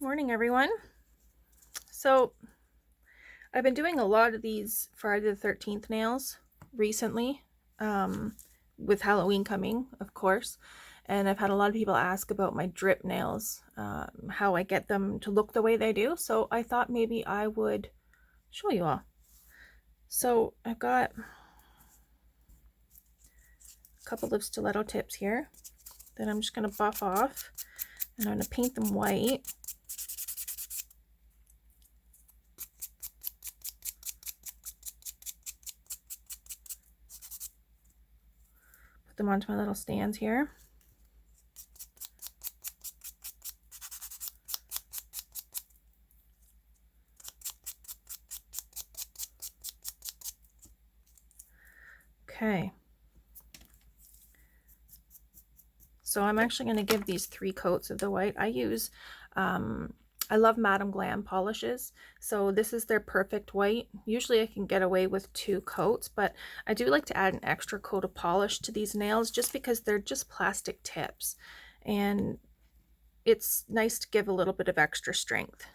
Morning, everyone. So I've been doing a lot of these Friday the 13th nails recently, with Halloween coming, of course. And I've had a lot of people ask about my drip nails, how I get them to look the way they do. So I thought maybe I would show you all. So I've got a couple of stiletto tips here that I'm just going to buff off, and I'm going to paint them white. Put them onto my little stands here. Okay. So I'm actually going to give these 3 coats of the white. I love Madam Glam polishes, so this is their perfect white. Usually I can get away with 2 coats, but I do like to add an extra coat of polish to these nails just because they're just plastic tips, and it's nice to give a little bit of extra strength.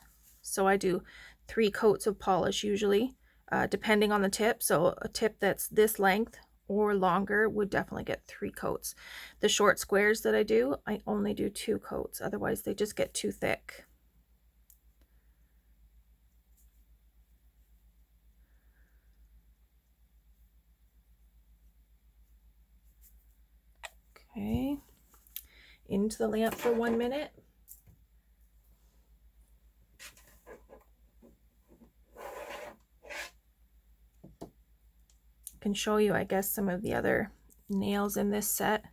So I do 3 coats of polish usually, depending on the tip. So a tip that's this length or longer would definitely get 3 coats. The short squares that I do, I only do 2 coats. Otherwise they just get too thick. Okay, into the lamp for 1 minute. Can show you, I guess, some of the other nails in this set.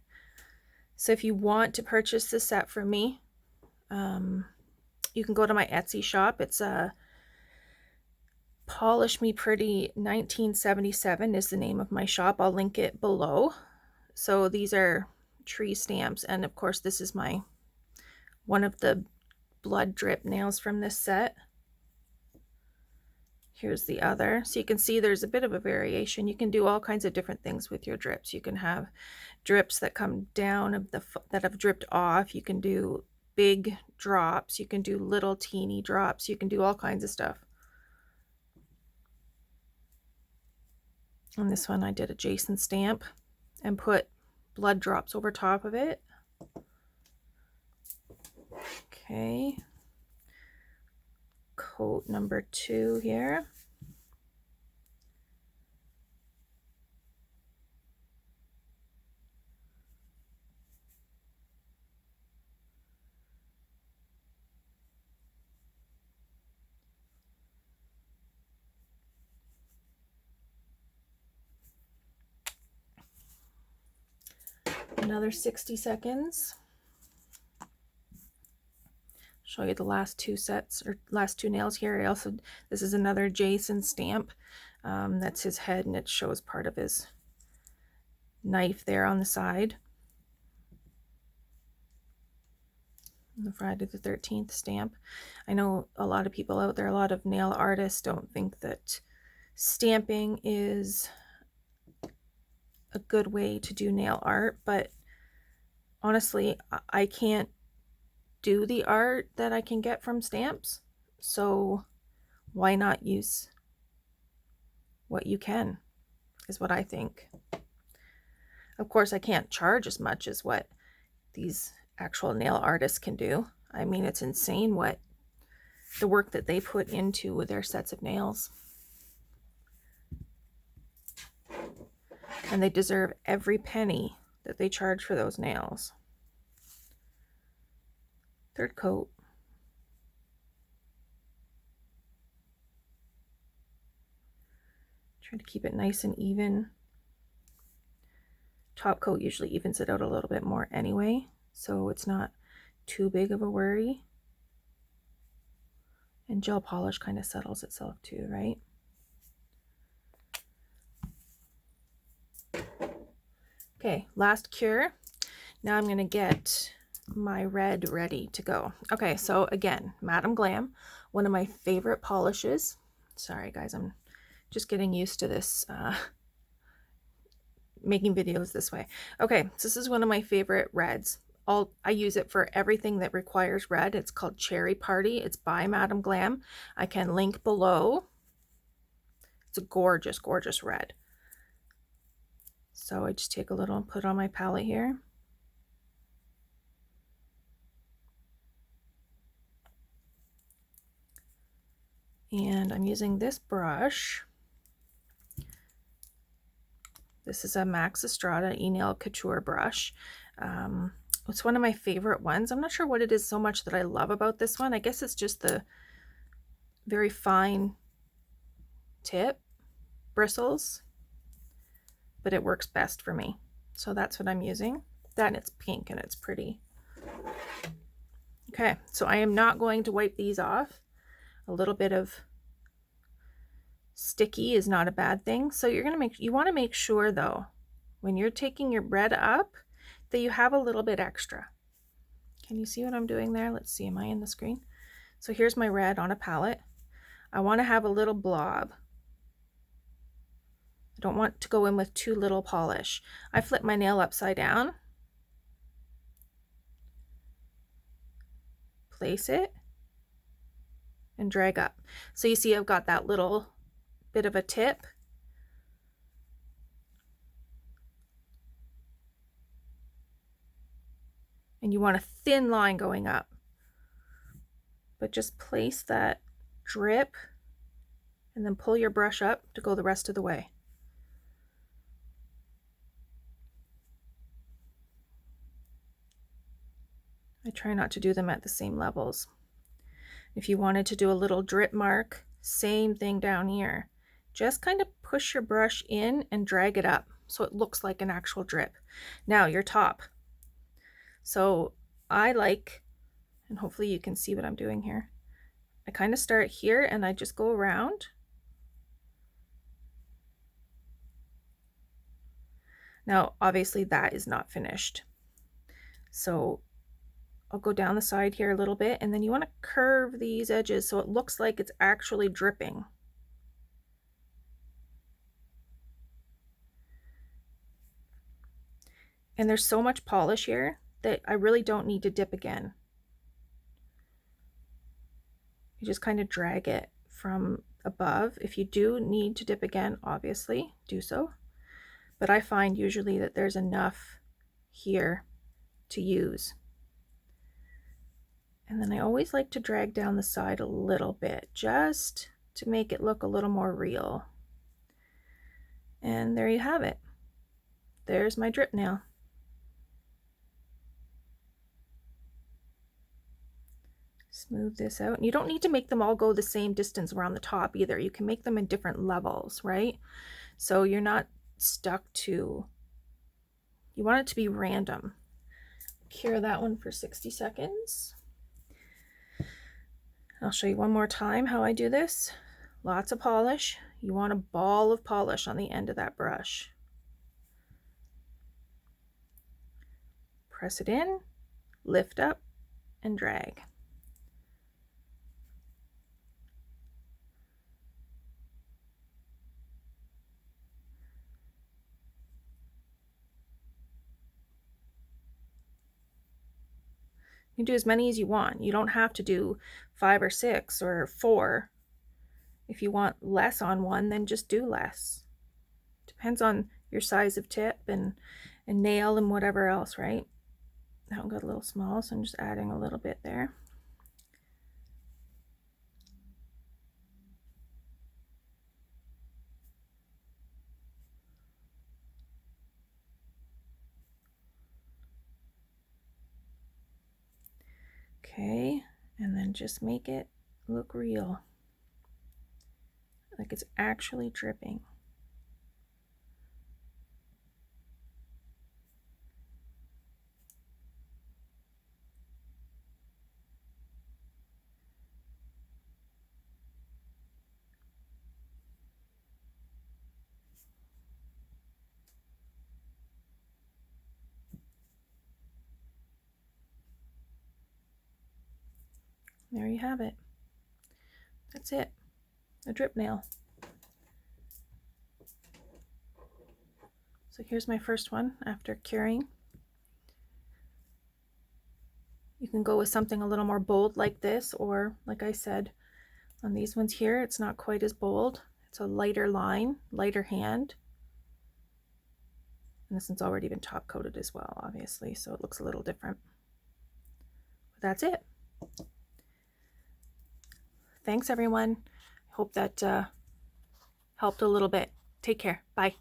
So if you want to purchase this set from me, you can go to my Etsy shop. It's a Polish Me Pretty 1977 is the name of my shop. I'll link it below. So these are tree stamps, and of course this is one of the blood drip nails from this set. Here's the other. So you can see there's a bit of a variation. You can do all kinds of different things with your drips. You can have drips that come down that have dripped off. You can do big drops. You can do little teeny drops. You can do all kinds of stuff. On this one I did a Jason stamp and put blood drops over top of it. Okay, coat number 2 here. Another 60 seconds. Show you the last 2 sets, or last 2 nails here. This is another Jason stamp. That's his head, and it shows part of his knife there on the side. The Friday the 13th stamp. I know a lot of people out there, a lot of nail artists don't think that stamping is a good way to do nail art, but honestly, I can't do the art that I can get from stamps, so why not use what you can, is what I think. Of course, I can't charge as much as what these actual nail artists can do. I mean, it's insane what the work that they put into their sets of nails. And they deserve every penny that they charge for those nails. 3rd coat. Try to keep it nice and even. Top coat usually evens it out a little bit more anyway, so it's not too big of a worry. And gel polish kind of settles itself too, right? Okay, last cure. Now I'm going to get my red ready to go. Okay, so again, Madam Glam, one of my favorite polishes. Sorry guys, I'm just getting used to this, making videos this way. Okay, so this is one of my favorite reds. I use it for everything that requires red. It's called Cherry Party. It's by Madame Glam. I can link below. It's a gorgeous, gorgeous red. So I just take a little and put on my palette here. And I'm using this brush. This is a Max Estrada EnailCouture brush. It's one of my favorite ones. I'm not sure what it is so much that I love about this one. I guess it's just the very fine tip bristles, but it works best for me. So that's what I'm using. That, and it's pink and it's pretty. Okay, so I am not going to wipe these off. A little bit of sticky is not a bad thing. So you want to make sure though, when you're taking your red up, that you have a little bit extra. Can you see what I'm doing there? Let's see, am I in the screen? So here's my red on a palette. I want to have a little blob. I don't want to go in with too little polish. I flip my nail upside down, place it, and drag up. So you see I've got that little bit of a tip. And you want a thin line going up. But just place that drip and then pull your brush up to go the rest of the way. I try not to do them at the same levels. If you wanted to do a little drip mark, same thing down here. Just kind of push your brush in and drag it up so it looks like an actual drip. Now your top. So I like, and hopefully you can see what I'm doing here. I kind of start here and I just go around. Now, obviously that is not finished. So I'll go down the side here a little bit, and then you want to curve these edges so it looks like it's actually dripping. And there's so much polish here that I really don't need to dip again. You just kind of drag it from above. If you do need to dip again, obviously do so. But I find usually that there's enough here to use. And then I always like to drag down the side a little bit just to make it look a little more real. And there you have it. There's my drip nail. Smooth this out. And you don't need to make them all go the same distance around the top either. You can make them in different levels, right? So you're not stuck to, you want it to be random. Cure that one for 60 seconds. I'll show you one more time how I do this. Lots of polish. You want a ball of polish on the end of that brush. Press it in, lift up, and drag. You can do as many as you want. You don't have to do 5 or 6 or 4. If you want less on one, then just do less. Depends on your size of tip and nail and whatever else, right? That one got a little small, so I'm just adding a little bit there. Okay, and then just make it look real, like it's actually dripping. There you have it. That's it. A drip nail. So here's my first one after curing. You can go with something a little more bold like this, or like I said, on these ones here, it's not quite as bold. It's a lighter line, lighter hand. And this one's already been top coated as well, obviously, so it looks a little different. But that's it. Thanks, everyone. I hope that helped a little bit. Take care. Bye.